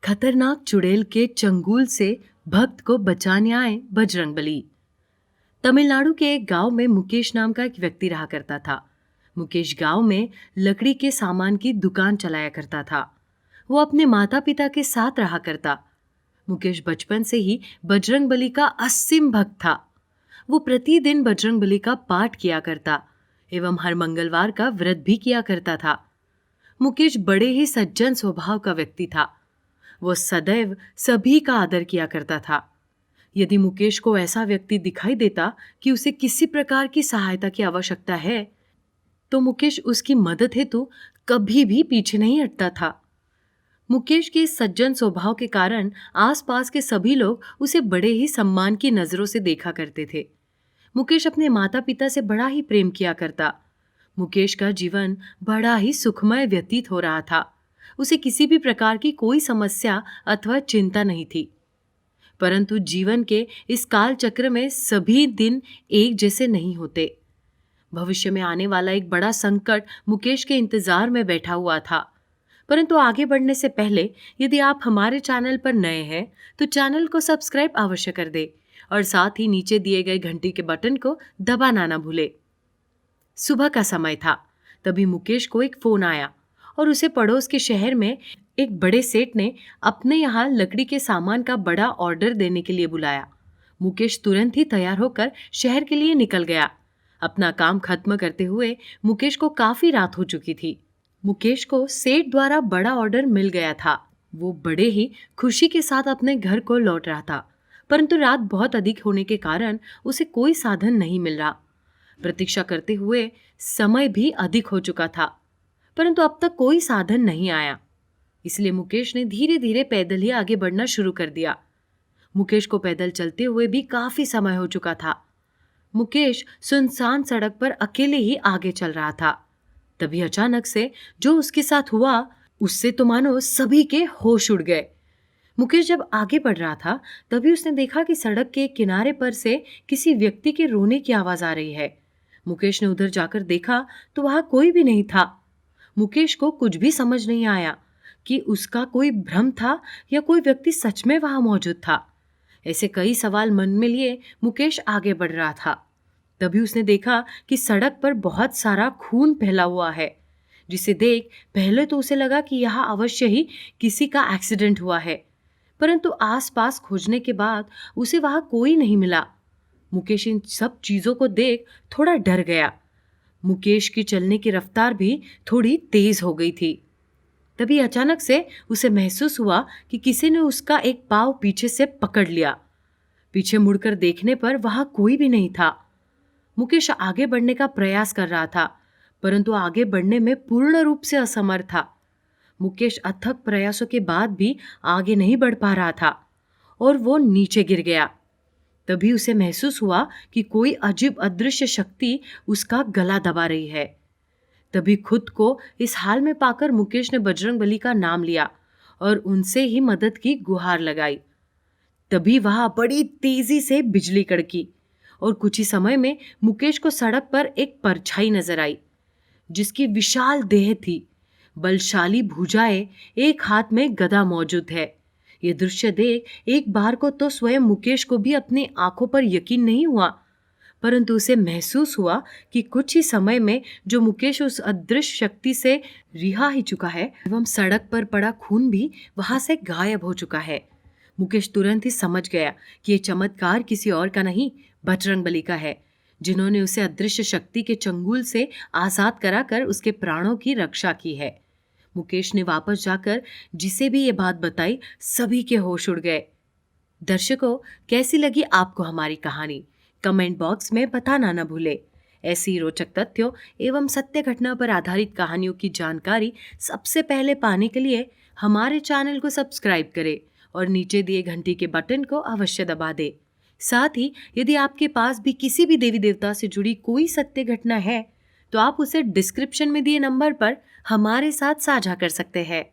खतरनाक चुड़ैल के चंगुल से भक्त को बचाने आए बजरंगबली। तमिलनाडु के एक गांव में मुकेश नाम का एक व्यक्ति रहा करता था। मुकेश गांव में लकड़ी के सामान की दुकान चलाया करता था। वो अपने माता पिता के साथ रहा करता। मुकेश बचपन से ही बजरंगबली का असीम भक्त था। वो प्रतिदिन बजरंगबली का पाठ किया करता एवं हर मंगलवार का व्रत भी किया करता था। मुकेश बड़े ही सज्जन स्वभाव का व्यक्ति था। वो सदैव सभी का आदर किया करता था। यदि मुकेश को ऐसा व्यक्ति दिखाई देता कि उसे किसी प्रकार की सहायता की आवश्यकता है, तो मुकेश उसकी मदद हेतु कभी भी पीछे नहीं हटता था। मुकेश के सज्जन स्वभाव के कारण आसपास के सभी लोग उसे बड़े ही सम्मान की नजरों से देखा करते थे। मुकेश अपने माता पिता से बड़ा ही प्रेम किया करता। मुकेश का जीवन बड़ा ही सुखमय व्यतीत हो रहा था। उसे किसी भी प्रकार की कोई समस्या अथवा चिंता नहीं थी। परंतु जीवन के इस काल चक्र में सभी दिन एक जैसे नहीं होते। भविष्य में आने वाला एक बड़ा संकट मुकेश के इंतजार में बैठा हुआ था। परंतु आगे बढ़ने से पहले यदि आप हमारे चैनल पर नए हैं तो चैनल को सब्सक्राइब अवश्य कर दे और साथ ही नीचे दिए गए घंटी के बटन को दबाना ना भूले। सुबह का समय था, तभी मुकेश को एक फोन आया और उसे पड़ोस के शहर में एक बड़े सेठ ने अपने यहाँ लकड़ी के सामान का बड़ा ऑर्डर देने के लिए बुलाया। मुकेश तुरंत ही तैयार होकर शहर के लिए निकल गया। अपना काम खत्म करते हुए मुकेश को काफी रात हो चुकी थी। मुकेश को सेठ द्वारा बड़ा ऑर्डर मिल गया था। वो बड़े ही खुशी के साथ अपने घर को लौट रहा था, परंतु रात बहुत अधिक होने के कारण उसे कोई साधन नहीं मिल रहा। प्रतीक्षा करते हुए समय भी अधिक हो चुका था, परंतु अब तक कोई साधन नहीं आया। इसलिए मुकेश ने धीरे धीरे पैदल ही आगे बढ़ना शुरू कर दिया। मुकेश को पैदल चलते हुए भी काफी समय हो चुका था। मुकेश सुनसान सड़क पर अकेले ही आगे चल रहा था। तभी अचानक से जो उसके साथ हुआ उससे तो मानो सभी के होश उड़ गए। मुकेश जब आगे बढ़ रहा था तभी उसने देखा कि सड़क के किनारे पर से किसी व्यक्ति के रोने की आवाज आ रही है। मुकेश ने उधर जाकर देखा तो वहां कोई भी नहीं था। मुकेश को कुछ भी समझ नहीं आया कि उसका कोई भ्रम था या कोई व्यक्ति सच में वहां मौजूद था। ऐसे कई सवाल मन में लिए मुकेश आगे बढ़ रहा था। तभी उसने देखा कि सड़क पर बहुत सारा खून फैला हुआ है, जिसे देख पहले तो उसे लगा कि यहाँ अवश्य ही किसी का एक्सीडेंट हुआ है, परंतु आसपास खोजने के बाद उसे वहां कोई नहीं मिला। मुकेश इन सब चीजों को देख थोड़ा डर गया। मुकेश की चलने की रफ्तार भी थोड़ी तेज हो गई थी। तभी अचानक से उसे महसूस हुआ कि किसी ने उसका एक पाँव पीछे से पकड़ लिया। पीछे मुड़कर देखने पर वहां कोई भी नहीं था। मुकेश आगे बढ़ने का प्रयास कर रहा था, परंतु आगे बढ़ने में पूर्ण रूप से असमर्थ था। मुकेश अथक प्रयासों के बाद भी आगे नहीं बढ़ पा रहा था और वो नीचे गिर गया। तभी उसे महसूस हुआ कि कोई अजीब अदृश्य शक्ति उसका गला दबा रही है। तभी खुद को इस हाल में पाकर मुकेश ने बजरंगबली का नाम लिया और उनसे ही मदद की गुहार लगाई। तभी वहां बड़ी तेजी से बिजली कड़की और कुछ ही समय में मुकेश को सड़क पर एक परछाई नजर आई, जिसकी विशाल देह थी, बलशाली भुजाएं, एक हाथ में गदा मौजूद है। यह दृश्य देख एक बार को तो स्वयं मुकेश को भी अपनी आंखों पर यकीन नहीं हुआ, परंतु उसे महसूस हुआ कि कुछ ही समय में जो मुकेश उस अदृश्य शक्ति से रिहा ही चुका है एवं सड़क पर पड़ा खून भी वहां से गायब हो चुका है। मुकेश तुरंत ही समझ गया कि यह चमत्कार किसी और का नहीं, बजरंगबली का है, जिन्होंने उसे अदृश्य शक्ति के चंगुल से आजाद कराकर उसके प्राणों की रक्षा की है। मुकेश ने वापस जाकर जिसे भी ये बात बताई, सभी के होश उड़ गए। दर्शकों, कैसी लगी आपको हमारी कहानी? कमेंट बॉक्स में बताना न भूले। ऐसी रोचक तथ्यों एवं सत्य घटना पर आधारित कहानियों की जानकारी सबसे पहले पाने के लिए हमारे चैनल को सब्सक्राइब करें और नीचे दिए घंटी के बटन को अवश्य दबा दें। साथ ही यदि आपके पास भी किसी भी देवी देवता से जुड़ी कोई सत्य घटना है तो आप उसे डिस्क्रिप्शन में दिए नंबर पर हमारे साथ साझा कर सकते हैं।